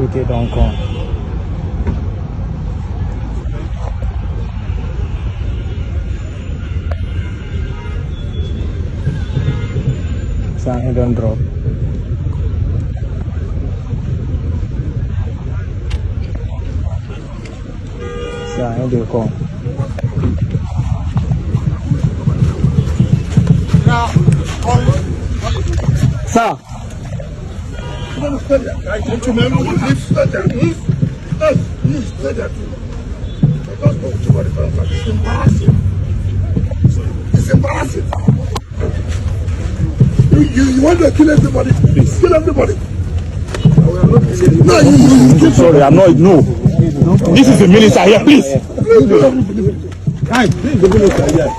Ok, donc ça hit and drop. Ça hit the call. Ça. I want to remember what this said that. He said that. Don't talk to anybody. It's embarrassing. It's embarrassing. You want to kill everybody? Please kill everybody. No, you sorry, I'm not. No. This is the minister here, please. Hi, please, the minister here.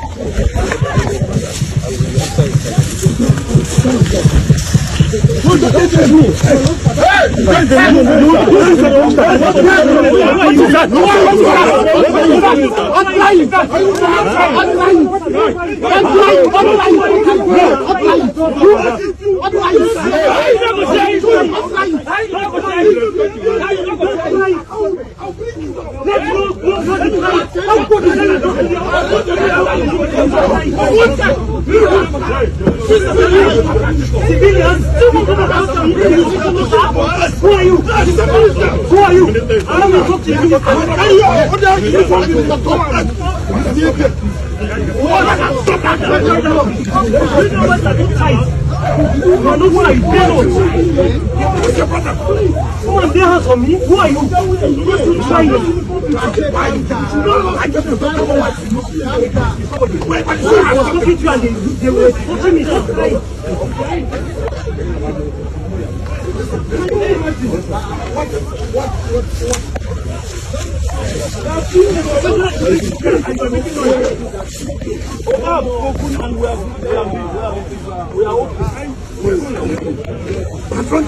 Who are you? Who are you? I don't talk to you. Who are you?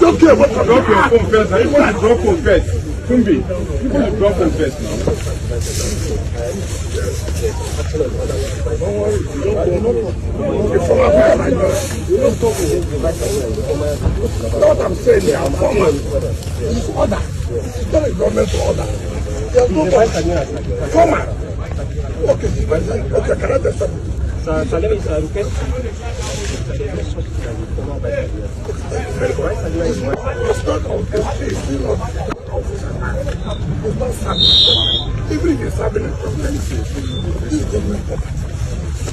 Don't care what drop your phone first. I want to drop phone first. Kumbi, you want to drop phone first now. Don't worry, what I'm saying here, I'm formal. It's order. It's not a government order. There's no formal. Okay, can I just Ça lève une requête. Even if it's happening in this is government property.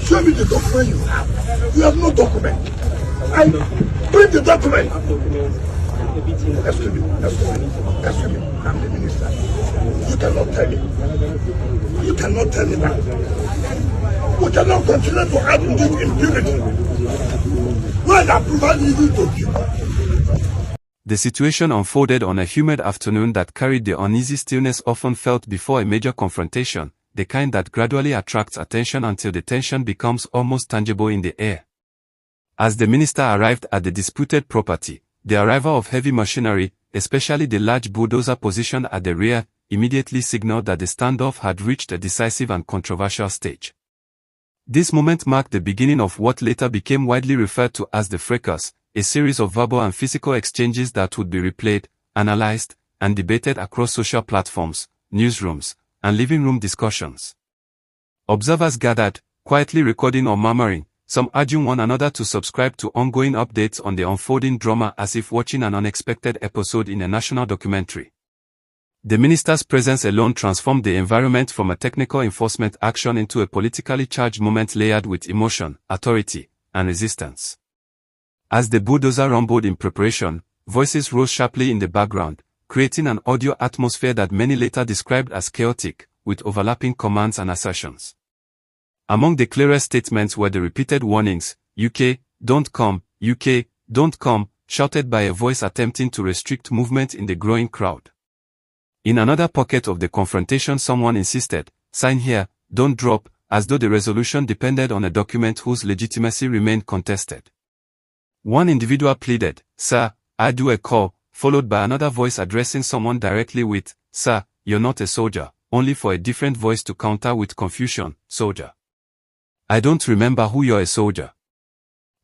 Show me the document you have. You have no document. And bring the document. Excuse me. I'm the minister. You cannot tell me. You cannot tell me that. We cannot continue to have this impunity. When I provide you to you. The situation unfolded on a humid afternoon that carried the uneasy stillness often felt before a major confrontation, the kind that gradually attracts attention until the tension becomes almost tangible in the air. As the minister arrived at the disputed property, the arrival of heavy machinery, especially the large bulldozer positioned at the rear, immediately signaled that the standoff had reached a decisive and controversial stage. This moment marked the beginning of what later became widely referred to as the fracas, a series of verbal and physical exchanges that would be replayed, analyzed, and debated across social platforms, newsrooms, and living room discussions. Observers gathered, quietly recording or murmuring, some urging one another to subscribe to ongoing updates on the unfolding drama as if watching an unexpected episode in a national documentary. The minister's presence alone transformed the environment from a technical enforcement action into a politically charged moment layered with emotion, authority, and resistance. As the bulldozer rumbled in preparation, voices rose sharply in the background, creating an audio atmosphere that many later described as chaotic, with overlapping commands and assertions. Among the clearest statements were the repeated warnings, "UK, don't come, UK, don't come," shouted by a voice attempting to restrict movement in the growing crowd. In another pocket of the confrontation, someone insisted, "Sign here, don't drop," as though the resolution depended on a document whose legitimacy remained contested. One individual pleaded, "Sir, I do a call," followed by another voice addressing someone directly with, "Sir, you're not a soldier," only for a different voice to counter with confusion, "Soldier. I don't remember who you're a soldier."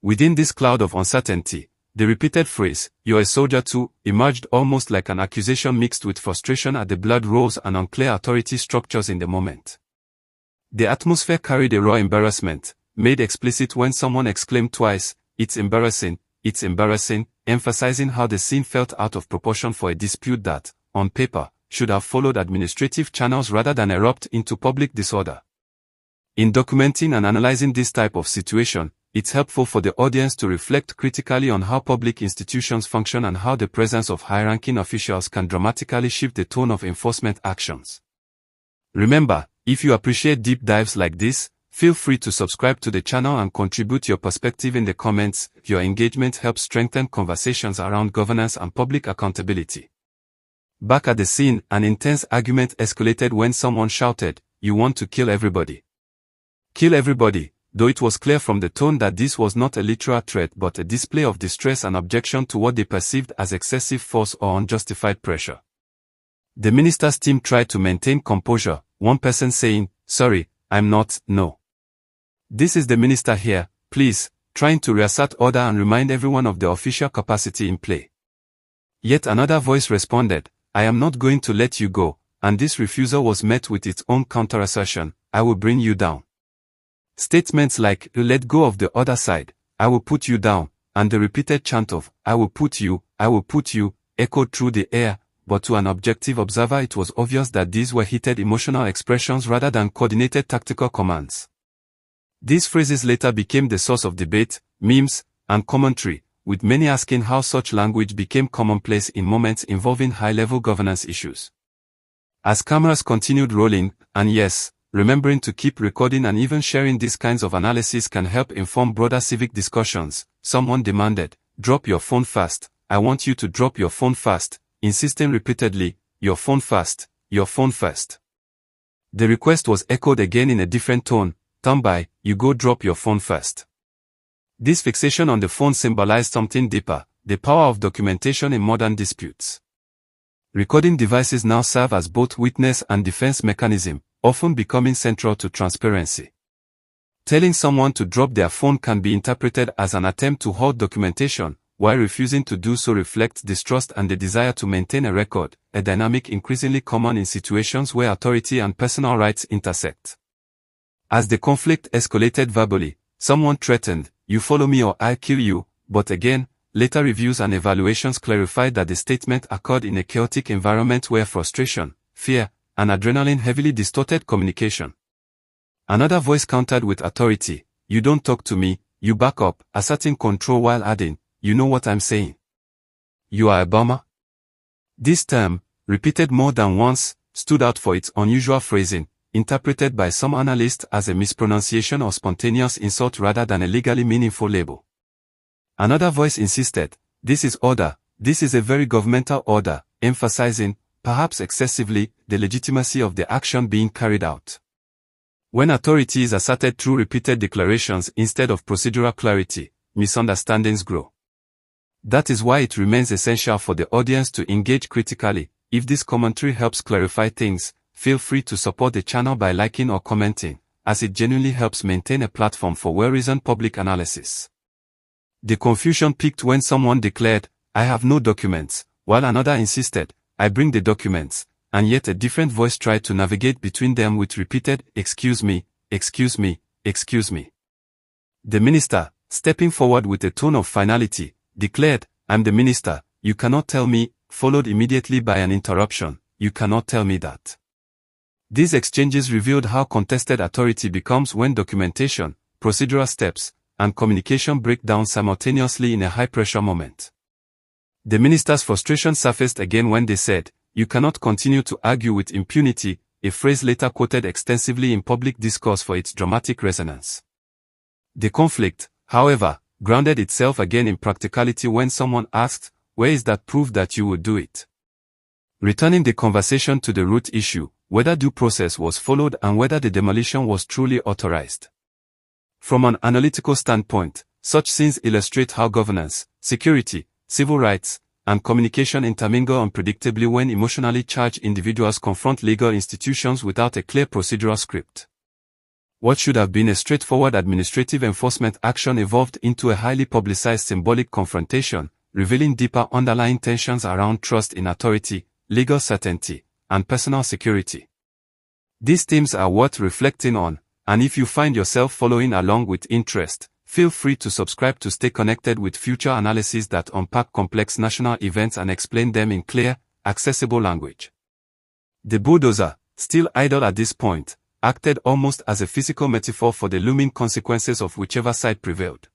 Within this cloud of uncertainty, The repeated phrase, "You're a soldier too," emerged almost like an accusation mixed with frustration at the blood rose and unclear authority structures in the moment. The atmosphere carried a raw embarrassment, made explicit when someone exclaimed twice, it's embarrassing," emphasizing how the scene felt out of proportion for a dispute that, on paper, should have followed administrative channels rather than erupt into public disorder. In documenting and analyzing this type of situation, it's helpful for the audience to reflect critically on how public institutions function and how the presence of high-ranking officials can dramatically shift the tone of enforcement actions. Remember, if you appreciate deep dives like this, feel free to subscribe to the channel and contribute your perspective in the comments. Your engagement helps strengthen conversations around governance and public accountability. Back at the scene, an intense argument escalated when someone shouted, "You want to kill everybody." Kill everybody, though it was clear from the tone that this was not a literal threat but a display of distress and objection to what they perceived as excessive force or unjustified pressure. The minister's team tried to maintain composure, one person saying, "Sorry, I'm not, no. This is the minister here, please," trying to reassert order and remind everyone of the official capacity in play. Yet another voice responded, "I am not going to let you go," and this refusal was met with its own counter-assertion, "I will bring you down." Statements like, "Let go of the other side," "I will put you down," and the repeated chant of, "I will put you," echoed through the air, but to an objective observer it was obvious that these were heated emotional expressions rather than coordinated tactical commands. These phrases later became the source of debate, memes, and commentary, with many asking how such language became commonplace in moments involving high-level governance issues. As cameras continued rolling, and yes, remembering to keep recording and even sharing these kinds of analysis can help inform broader civic discussions, someone demanded, "Drop your phone fast, I want you to drop your phone fast," insisting repeatedly, "Your phone fast, your phone first." The request was echoed again in a different tone, "Tambai, you go drop your phone first." This fixation on the phone symbolized something deeper, the power of documentation in modern disputes. Recording devices now serve as both witness and defense mechanism, often becoming central to transparency. Telling someone to drop their phone can be interpreted as an attempt to halt documentation, while refusing to do so reflects distrust and the desire to maintain a record, a dynamic increasingly common in situations where authority and personal rights intersect. As the conflict escalated verbally, someone threatened, "You follow me or I'll kill you," but again, later reviews and evaluations clarified that the statement occurred in a chaotic environment where frustration, fear, and adrenaline heavily distorted communication. Another voice countered with authority, "You don't talk to me, you back up," asserting control while adding, "You know what I'm saying. You are a bummer." This term, repeated more than once, stood out for its unusual phrasing, interpreted by some analysts as a mispronunciation or spontaneous insult rather than a legally meaningful label. Another voice insisted, "This is order, this is a very governmental order," emphasizing, perhaps excessively, the legitimacy of the action being carried out. When authority is asserted through repeated declarations instead of procedural clarity, misunderstandings grow. That is why it remains essential for the audience to engage critically. If this commentary helps clarify things, feel free to support the channel by liking or commenting, as it genuinely helps maintain a platform for well-reasoned public analysis. The confusion peaked when someone declared, "I have no documents," while another insisted, "I bring the documents," and yet a different voice tried to navigate between them with repeated, "Excuse me, excuse me, excuse me." The minister, stepping forward with a tone of finality, declared, "I'm the minister, you cannot tell me," followed immediately by an interruption, "You cannot tell me that." These exchanges revealed how contested authority becomes when documentation, procedural steps, and communication break down simultaneously in a high-pressure moment. The minister's frustration surfaced again when they said, "You cannot continue to argue with impunity," a phrase later quoted extensively in public discourse for its dramatic resonance. The conflict, however, grounded itself again in practicality when someone asked, "Where is that proof that you would do it?" Returning the conversation to the root issue, whether due process was followed and whether the demolition was truly authorized. From an analytical standpoint, such scenes illustrate how governance, security, civil rights, and communication intermingle unpredictably when emotionally charged individuals confront legal institutions without a clear procedural script. What should have been a straightforward administrative enforcement action evolved into a highly publicized symbolic confrontation, revealing deeper underlying tensions around trust in authority, legal certainty, and personal security. These themes are worth reflecting on, and if you find yourself following along with interest, feel free to subscribe to stay connected with future analyses that unpack complex national events and explain them in clear, accessible language. The bulldozer, still idle at this point, acted almost as a physical metaphor for the looming consequences of whichever side prevailed.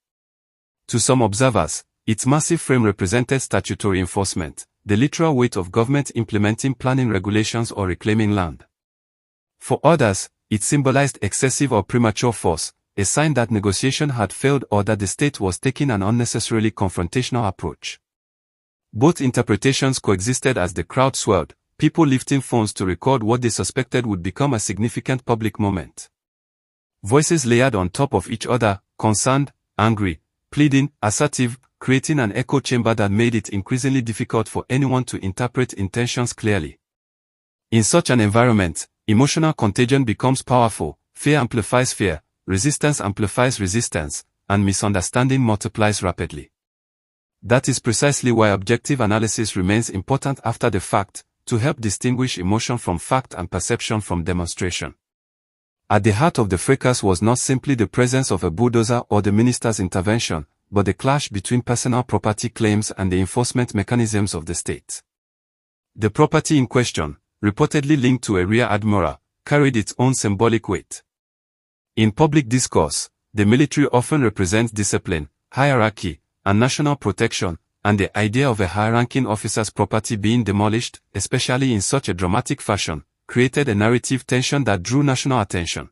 To some observers, its massive frame represented statutory enforcement, the literal weight of government implementing planning regulations or reclaiming land. For others, it symbolized excessive or premature force, a sign that negotiation had failed or that the state was taking an unnecessarily confrontational approach. Both interpretations coexisted as the crowd swelled, people lifting phones to record what they suspected would become a significant public moment. Voices layered on top of each other, concerned, angry, pleading, assertive, creating an echo chamber that made it increasingly difficult for anyone to interpret intentions clearly. In such an environment, emotional contagion becomes powerful, fear amplifies fear, resistance amplifies resistance, and misunderstanding multiplies rapidly. That is precisely why objective analysis remains important after the fact, to help distinguish emotion from fact and perception from demonstration. At the heart of the fracas was not simply the presence of a bulldozer or the minister's intervention, but the clash between personal property claims and the enforcement mechanisms of the state. The property in question, reportedly linked to a rear admiral, carried its own symbolic weight. In public discourse, the military often represents discipline, hierarchy, and national protection, and the idea of a high-ranking officer's property being demolished, especially in such a dramatic fashion, created a narrative tension that drew national attention.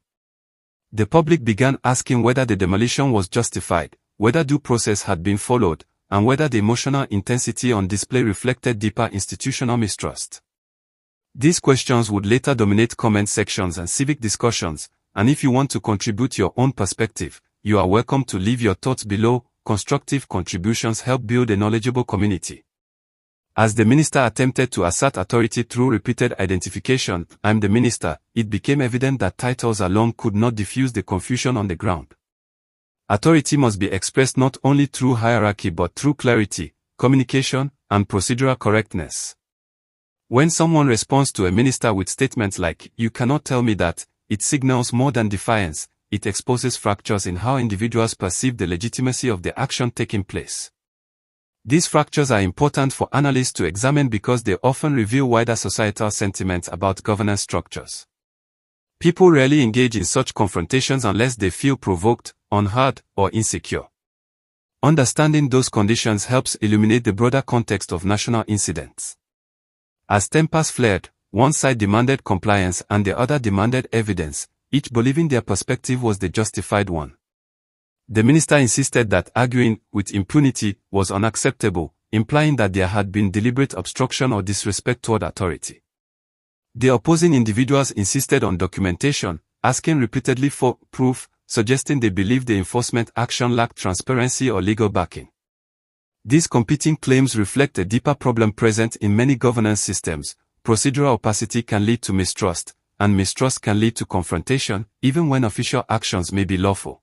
The public began asking whether the demolition was justified, whether due process had been followed, and whether the emotional intensity on display reflected deeper institutional mistrust. These questions would later dominate comment sections and civic discussions, and if you want to contribute your own perspective, you are welcome to leave your thoughts below. Constructive contributions help build a knowledgeable community. As the minister attempted to assert authority through repeated identification, "I'm the minister," it became evident that titles alone could not diffuse the confusion on the ground. Authority must be expressed not only through hierarchy but through clarity, communication, and procedural correctness. When someone responds to a minister with statements like, "You cannot tell me that," it signals more than defiance, it exposes fractures in how individuals perceive the legitimacy of the action taking place. These fractures are important for analysts to examine because they often reveal wider societal sentiments about governance structures. People rarely engage in such confrontations unless they feel provoked, unheard, or insecure. Understanding those conditions helps illuminate the broader context of national incidents. As tempers flared, one side demanded compliance and the other demanded evidence, each believing their perspective was the justified one. The minister insisted that arguing with impunity was unacceptable, implying that there had been deliberate obstruction or disrespect toward authority. The opposing individuals insisted on documentation, asking repeatedly for proof, suggesting they believed the enforcement action lacked transparency or legal backing. These competing claims reflect a deeper problem present in many governance systems. Procedural opacity can lead to mistrust, and mistrust can lead to confrontation, even when official actions may be lawful.